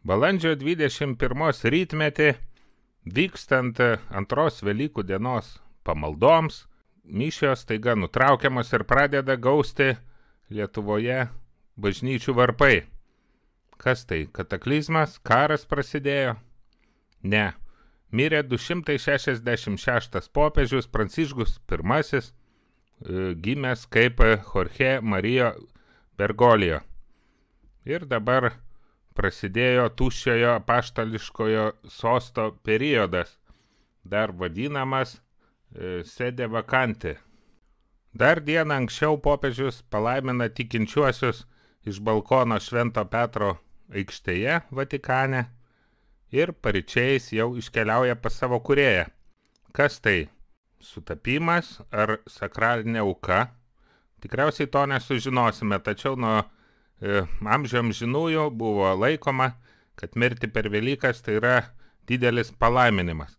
Balandžio 21 rytmetį, vykstant antros Velykų dienos pamaldoms, mišios staiga nutraukiamos ir pradeda gausti Lietuvoje bažnyčių varpai. Kas tai? Kataklizmas? Karas prasidėjo? Ne. Mirė 266 popiežius Pranciškus I, gimęs kaip Jorge Mario Bergoglio. Ir dabar prasidėjo tuščiojo apaštališkojo sosto periodas, dar vadinamas sede vacante. Dar dieną anksčiau popiežius palaimina tikinčiuosius iš balkono Švento Petro aikštėje Vatikane ir paryčiais jau iškeliauja pas savo kūrėją. Kas tai? Sutapimas ar sakralinė auka? Tikriausiai to nesužinosime, tačiau nuo amžių amžinųjų buvo laikoma, kad mirti per Velykas tai yra didelis palaiminimas.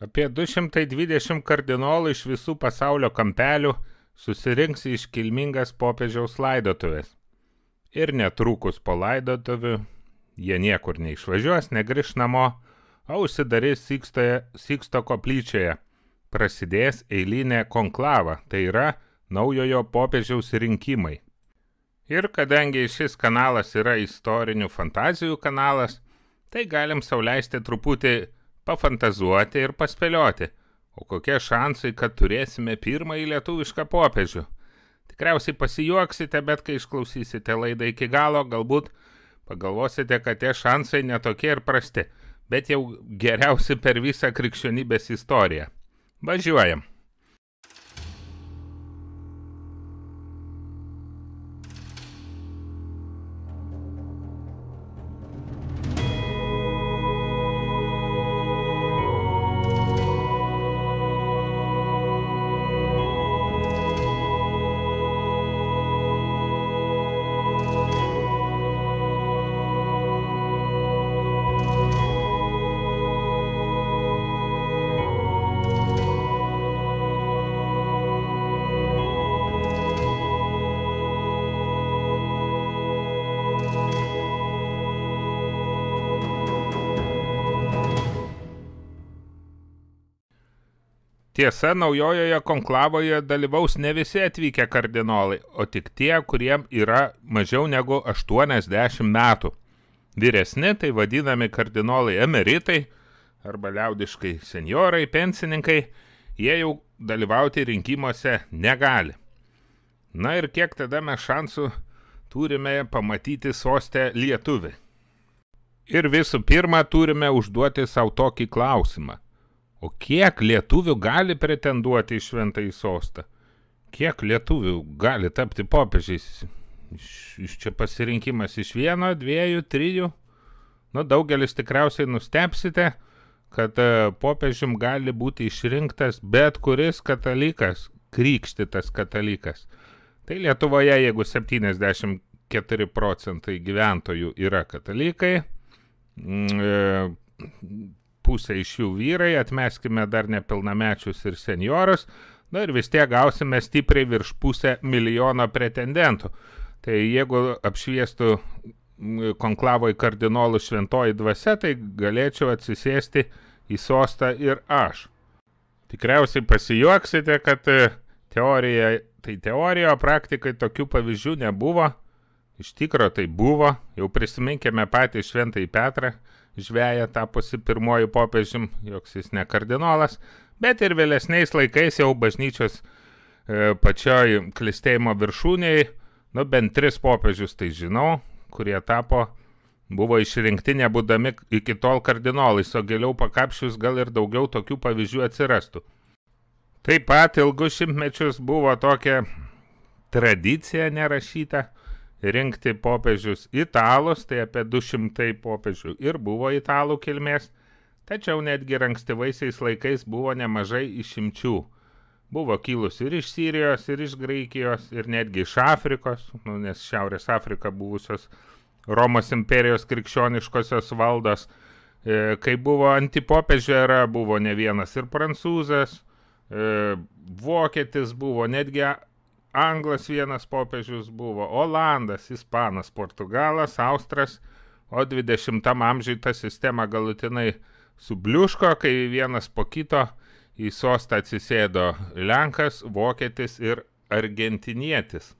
Apie 220 kardinolų iš visų pasaulio kampelių susirinks į iškilmingas popiežiaus laidotuvės. Ir netrukus po laidotuvių jie niekur neišvažiuos, negrįš namo, o užsidarys Siksto koplyčioje. Prasidės eilinė konklava, tai yra naujojo popiežiaus rinkimai. Ir kadangi šis kanalas yra istorinių fantazijų kanalas, tai galim sau leisti truputį pafantazuoti ir paspėlioti, o kokie šansai, kad turėsime pirmąjį lietuvišką popiežių. Tikriausiai pasijuoksite, bet kai išklausysite laidą iki galo, galbūt pagalvosite, kad tie šansai netokie ir prasti, bet jau geriausi per visą krikščionybės istoriją. Važiuojam. Tiesa, naujojoje konklavoje dalyvaus ne visi atvykę kardinolai, o tik tie, kuriem yra mažiau negu 80 metų. Vyresni, tai vadinami kardinolai emeritai, arba liaudiškai senjorai, pensininkai, jie jau dalyvauti rinkimuose negali. Na ir kiek tada mes šansų turime pamatyti soste lietuvį? Ir visų pirma, turime užduoti savo tokį klausimą. O kiek lietuvių gali pretenduoti į šventąjį sostą? Kiek lietuvių gali tapti popiežiais? Iš čia pasirinkimas iš 1, 2, 3. Nu, daugelis tikriausiai nustebsite, kad popiežium gali būti išrinktas bet kuris katalikas, krikštytas katalikas. Tai Lietuvoje, jeigu 74 procentai gyventojų yra katalikai, pusė iš jų vyrai, atmeskime dar nepilnamečius ir senjorus, na ir vis tiek gausime stipriai virš 500 000 pretendentų. Tai jeigu apšviestų konklavoj kardinolų šventoji dvasia, tai galėčiau atsisėsti į sostą ir aš. Tikriausiai pasijuoksite, kad teorija, praktikai tokių pavyzdžių nebuvo. Iš tikro tai buvo, jau prisiminkime patį šventąjį Petrą, žveją tapusi pirmuoju popiežium, joks jis ne kardinolas, bet ir vėlesniais laikais jau bažnyčios pačioj klestėjimo viršūnėje, nu bent 3 popiežius tai žinau, kurie buvo išrinkti nebūdami iki tol kardinolais, o giliau pakapšius gal ir daugiau tokių pavyzdžių atsirastų. Taip pat ilgus šimtmečius buvo tokia tradicija nerašyta, rinkti popiežius italus, tai apie 200 popiežių ir buvo italų kilmės, tačiau netgi ankstyvaisiais laikais buvo nemažai išimčių. Buvo kilusi ir iš Sirijos, ir iš Graikijos, ir netgi iš Afrikos, nes Šiaurės Afrika buvusios Romos imperijos krikščioniškosios valdos. Kai buvo antipopiežių era, buvo ne vienas ir prancūzas, vokietis buvo, netgi Anglas vienas popiežius buvo, Olandas, Ispanas, Portugalas, Austras, o 20 amžiui ta sistema galutinai subliuško, kai vienas po kito į sostą atsisėdo Lenkas, Vokietis ir Argentinietis.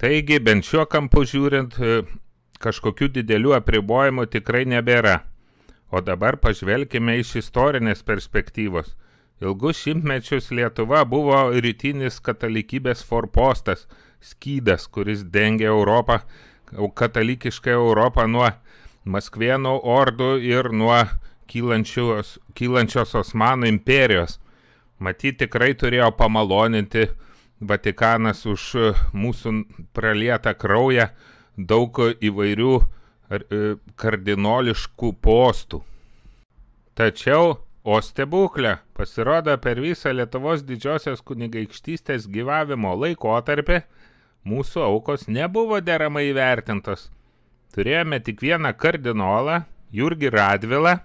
Taigi, bent šiuo kampu žiūrint, kažkokių didelių apribojimų tikrai nebėra. O dabar pažvelkime iš istorinės perspektyvos. Ilgus šimtmečius Lietuva buvo rytinis katalikybės forpostas, skydas, kuris dengė Europą, katalikišką Europą nuo Maskvėnų ordų ir nuo kylančios Osmanų imperijos. Matyt, tikrai turėjo pamaloninti Vatikanas už mūsų pralietą kraują daug įvairių kardinoliškų postų. Tačiau, o stebuklė, pasirodo per visą Lietuvos didžiosios kunigaikštystės gyvavimo laikotarpį mūsų aukos nebuvo deramai įvertintos. Turėjome tik vieną kardinolą, Jurgį Radvilą.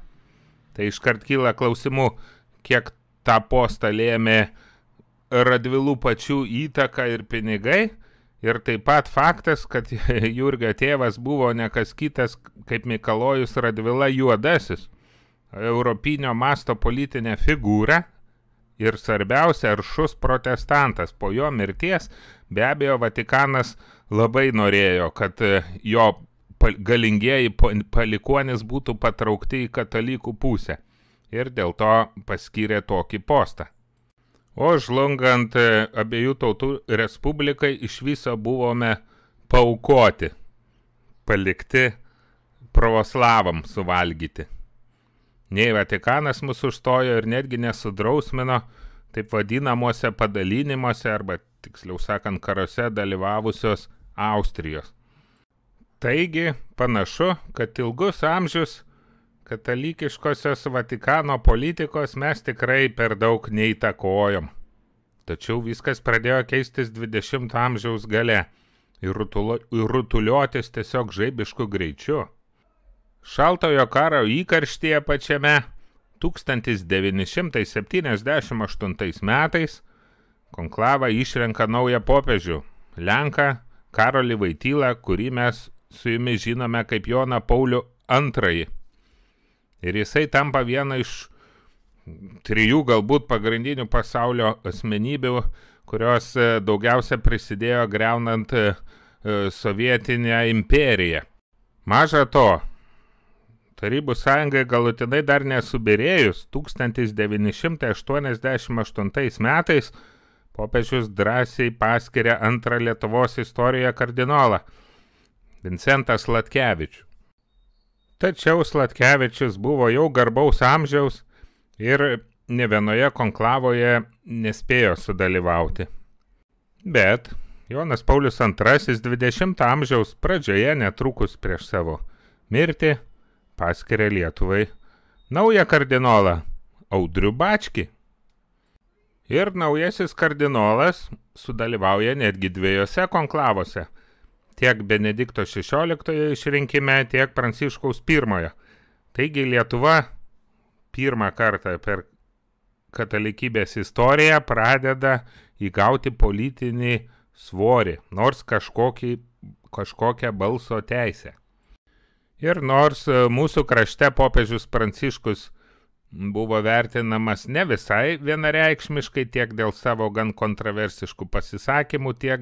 Tai iškart kyla klausimų, kiek tą postą lėmė Radvilų pačių įtaka ir pinigai. Ir taip pat faktas, kad Jurgio tėvas buvo ne kas kitas kaip Mikalojus Radvila Juodasis, europinio masto politinė figūra ir svarbiausia aršus protestantas. Po jo mirties be abejo Vatikanas labai norėjo, kad jo galingieji palikuonys būtų patraukti į katalikų pusę ir dėl to paskyrė tokį postą. O žlungant abiejų tautų respublikai iš viso buvome paaukoti, palikti pravoslavam suvalgyti. Nei Vatikanas mus užstojo ir netgi nesudrausmino taip vadinamuose padalinimuose arba, tiksliau sakant, karuose dalyvavusios Austrijos. Taigi, panašu, kad ilgus amžius katalikiškosios Vatikano politikos mes tikrai per daug neįtakojom. Tačiau viskas pradėjo keistis 20 amžiaus gale ir rutuliotis tiesiog žaibišku greičiu. Šaltojo karo įkarštyje pačiame 1978 metais konklava išrenka naują popiežių, Lenką Karolį Vaitylą, kurį mes su jumis žinome kaip Joną Paulių II. Ir jisai tampa viena iš 3 galbūt pagrindinių pasaulio asmenybių, kurios daugiausia prisidėjo griaunant sovietinę imperiją. Maža to, Tarybų sąjungai galutinai dar nesubirėjus 1988 metais popiežius drąsiai paskiria antrą Lietuvos istorijoje kardinolą Vincentą Sladkevičių. Tačiau Sladkevičius buvo jau garbaus amžiaus ir ne vienoje konklavoje nespėjo sudalyvauti. Bet Jonas Paulius II 20 amžiaus pradžioje netrukus prieš savo mirtį paskiria Lietuvai naują kardinolą Audrių Bačkį. Ir naujasis kardinolas sudalyvauja netgi 2 konklavose. Tiek Benedikto XVI išrinkime, tiek Pranciškaus I. Taigi Lietuva pirmą kartą per katalikybės istoriją pradeda įgauti politinį svorį, nors kažkokią balso teisę. Ir nors mūsų krašte popiežius Pranciškus buvo vertinamas ne visai vienareikšmiškai tiek dėl savo gan kontroversiškų pasisakymų, tiek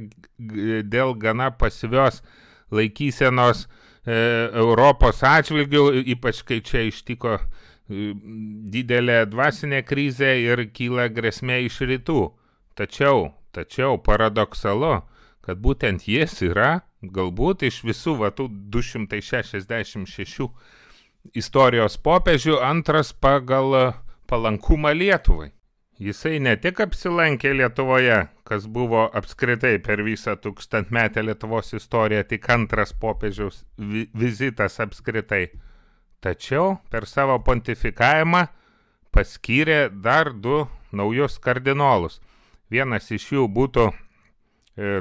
dėl gana pasyvios laikysenos Europos atžvilgių, ypač kai čia ištiko didelė dvasinė krizė ir kyla grėsmė iš rytų. Tačiau paradoksalu, kad būtent jis yra galbūt iš visų tų 266 istorijos popiežių antras pagal palankumą Lietuvai. Jisai ne tik apsilankė Lietuvoje, kas buvo apskritai per visą 1000-metę Lietuvos istoriją tik antras popiežiaus vizitas apskritai, tačiau per savo pontifikavimą paskyrė dar 2 naujus kardinolus. Vienas iš jų būtų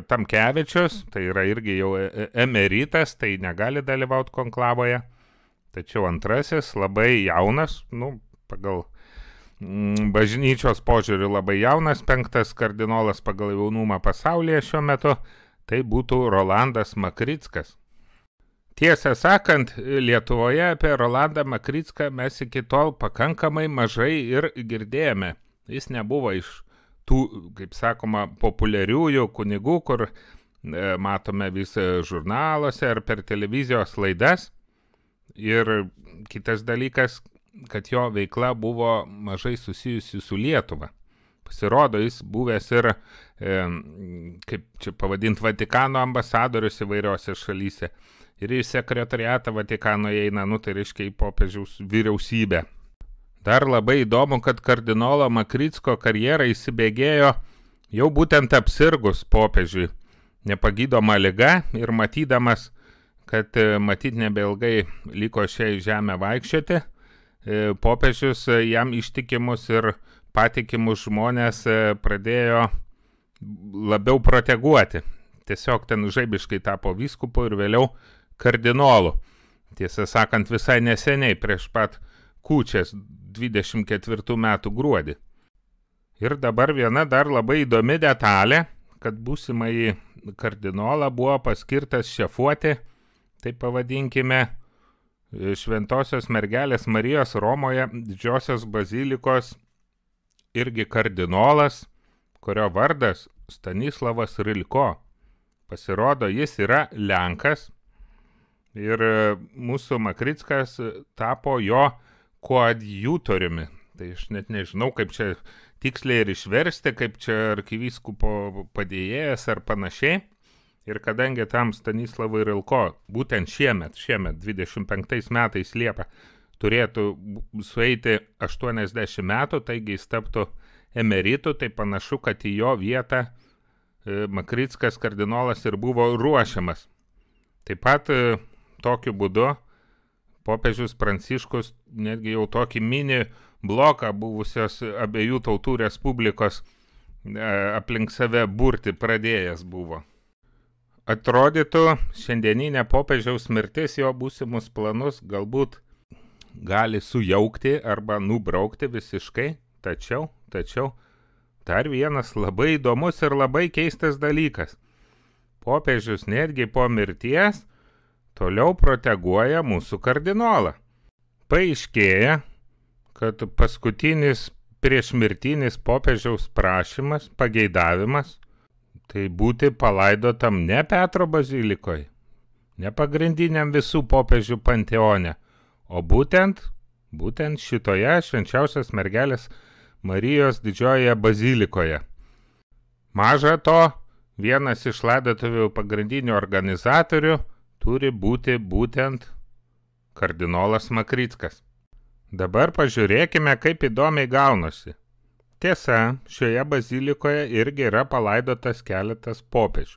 Tamkevičius, tai yra irgi jau emeritas, tai negali dalyvauti konklavoje. Tačiau antrasis labai jaunas, pagal bažnyčios požiūrį labai jaunas, 5 kardinolas pagal jaunumą pasaulyje šiuo metu, tai būtų Rolandas Makrickas. Tiesą sakant, Lietuvoje apie Rolandą Makricką mes iki tol pakankamai mažai ir girdėjome. Jis nebuvo iš tų, kaip sakoma, populiariųjų kunigų, kur matome vis žurnaluose ar per televizijos laidas. Ir kitas dalykas, kad jo veikla buvo mažai susijusi su Lietuva. Pasirodo, jis buvęs ir, kaip čia pavadinti, Vatikano ambasadorius įvairiose šalyse. Ir į sekretariatą Vatikano eina, tai reiškia į popiežiaus vyriausybę. Dar labai įdomu, kad kardinolo Makricko karjera įsibėgėjo jau būtent apsirgus popiežiui nepagydoma liga ir matydamas, kad matyt nebeilgai liko šiai žemę vaikščioti, popiežius jam ištikimus ir patikimus žmonės pradėjo labiau proteguoti. Tiesiog ten žaibiškai tapo vyskupu ir vėliau kardinolu. Tiesą sakant, visai neseniai prieš pat kūčias 24 metų gruodį. Ir dabar viena dar labai įdomi detalė, kad būsimąjį kardinolą buvo paskirtas šefuoti, taip pavadinkime, Šventosios mergelės Marijos Romoje Didžiosios bazilikos irgi kardinolas, kurio vardas Stanislavas Rilko. Pasirodo, jis yra Lenkas ir mūsų Makrickas tapo jo koadjutoriumi. Tai aš net nežinau, kaip čia tiksliai ir išversti, kaip čia arkivyskupo padėjėjas ar panašiai. Ir kadangi tam Stanislavui Rilko būtent šiemet 25 metais Liepą turėtų sueiti 80 metų, taigi jis taptų emeritu, tai panašu, kad į jo vietą Makrickas kardinolas ir buvo ruošiamas. Taip pat tokiu būdu popiežius Pranciškus netgi jau tokį mini bloką buvusios abiejų tautų respublikos aplink save burti pradėjęs buvo. Atrodytų, šiandieninė popiežiaus mirtis jo būsimus planus galbūt gali sujaukti arba nubraukti visiškai, tačiau dar vienas labai įdomus ir labai keistas dalykas. Popiežius netgi po mirties toliau proteguoja mūsų kardinolą. Paaiškėja, kad paskutinis priešmirtinis popiežiaus prašymas, pageidavimas, tai būti palaidotam ne Petro bazilikoje, ne pagrindiniam visų popiežių panteone, o būtent šitoje švenčiausios mergelės Marijos Didžiojoje bazilikoje. Maža to, vienas iš laidotuvių pagrindinių organizatorių turi būti būtent kardinolas Makrickas. Dabar pažiūrėkime, kaip įdomiai gaunasi. Tiesa, šioje bazilikoje irgi yra palaidotas keletas popiežių.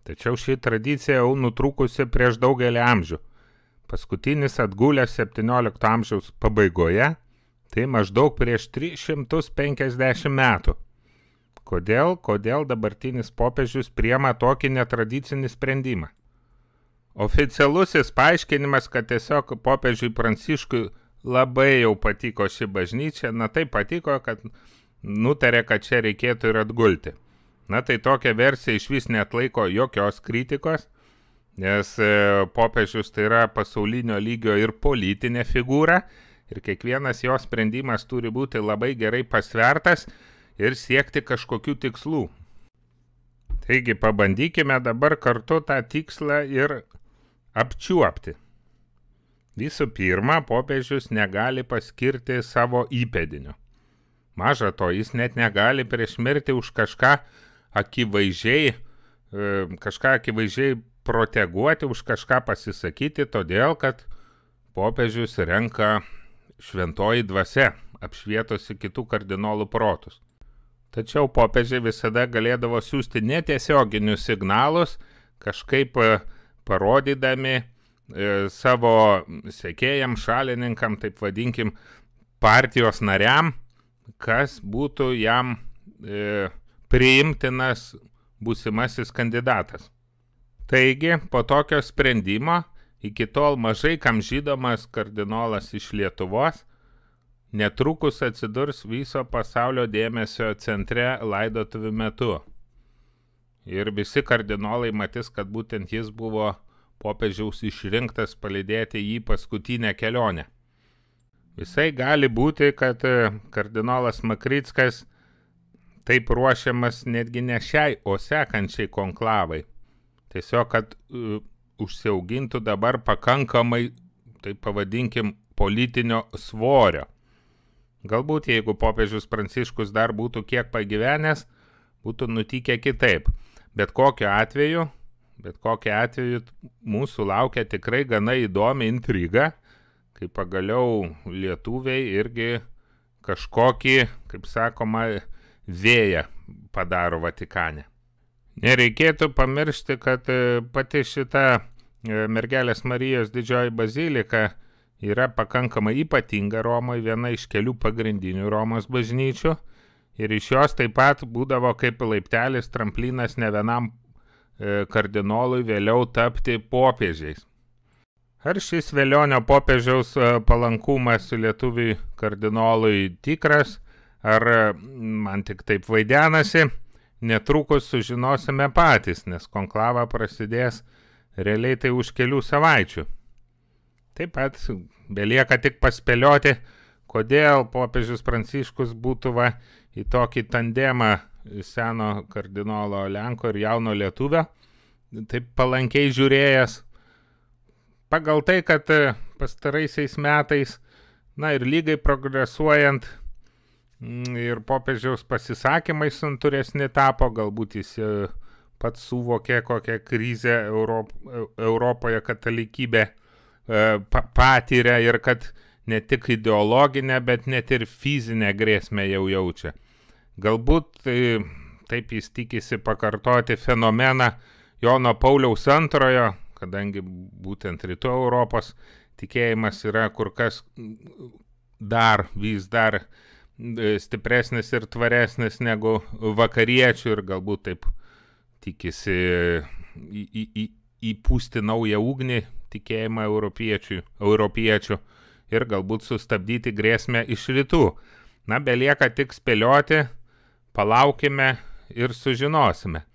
Tačiau ši tradicija jau nutrūkusi prieš daugelį amžių. Paskutinis atgulęs 17 amžiaus pabaigoje, tai maždaug prieš 350 metų. Kodėl dabartinis popiežius priima tokį netradicinį sprendimą? Oficialusis paaiškinimas, kad tiesiog popiežiui Pranciškui labai jau patiko ši bažnyčia, tai patiko, kad nutarė, kad čia reikėtų ir atgulti. Tai tokia versija išvis neatlaiko jokios kritikos, nes popiežius tai yra pasaulinio lygio ir politinė figūra, ir kiekvienas jo sprendimas turi būti labai gerai pasvertas ir siekti kažkokių tikslų. Taigi pabandykime dabar kartu tą tikslą ir apčiuopti. Visų pirma, popiežius negali paskirti savo įpėdinio. Maža to, jis net negali prieš mirtį už kažką akivaizdžiai proteguoti, už kažką pasisakyti, todėl, kad popiežius renka šventoji dvasia, apšvietusi kitų kardinolų protus. Tačiau popiežiai visada galėdavo siųsti netiesioginius signalus, kažkaip parodydami savo sekėjam, šalininkam, taip vadinkim, partijos nariam, kas būtų jam priimtinas būsimasis kandidatas. Taigi, po tokio sprendimo, iki tol mažai kam žinomas kardinolas iš Lietuvos, netrukus atsidurs viso pasaulio dėmesio centre laidotuvių metu. Ir visi kardinolai matys, kad būtent jis buvo popiežiaus išrinktas palydėti jį paskutinę kelionę. Visai gali būti, kad kardinolas Makrickas taip ruošiamas netgi ne šiai, o sekančiai konklavai. Tiesiog, kad užsiaugintų dabar pakankamai, taip pavadinkim, politinio svorio. Galbūt, jeigu popiežius Pranciškus dar būtų kiek pagyvenęs, būtų nutikę kitaip. Bet kokiu atveju mūsų laukia tikrai gana įdomi intriga, kai pagaliau lietuviai irgi kažkokį, kaip sakoma, vėją padaro Vatikane. Nereikėtų pamiršti, kad pati šita Mergelės Marijos didžioji bazilika yra pakankamai ypatinga Romoje, viena iš kelių pagrindinių Romos bažnyčių, ir iš jos taip pat būdavo kaip laiptelis, tramplinas ne vienam kardinolui vėliau tapti popiežiais. Ar šis Velionio popiežiaus palankumas lietuviui kardinolui tikras, ar man tik taip vaidenasi, netrukus sužinosime patys, nes konklava prasidės realiai tai už kelių savaičių. Taip pat belieka tik paspėlioti, kodėl popiežius Pranciškus būtų į tokį tandemą seno kardinolo Lenko ir jauno lietuvio taip palankiai žiūrėjęs. Pagal tai, kad pastaraisiais metais, ir lygai progresuojant, ir popiežiaus pasisakymai santūresni tapo, galbūt jis pats suvokė, kokią krizę Europoje katalikybė patiria ir kad ne tik ideologinę, bet net ir fizinę grėsmę jau jaučia. Galbūt taip jis tikisi pakartoti fenomeną Jono Pauliaus II, kadangi būtent rytų Europos tikėjimas yra kur kas vis dar stipresnis ir tvaresnis negu vakariečių ir galbūt taip tikisi įpūsti naują ugnį tikėjimą europiečių ir galbūt sustabdyti grėsmę iš rytų. Belieka tik spėlioti, palaukime ir sužinosime.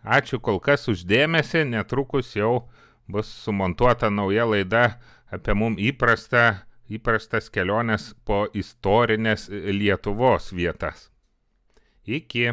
Ačiū kol kas už dėmesį, netrukus jau bus sumontuota nauja laida apie mum įprastas keliones po istorinės Lietuvos vietas. Iki.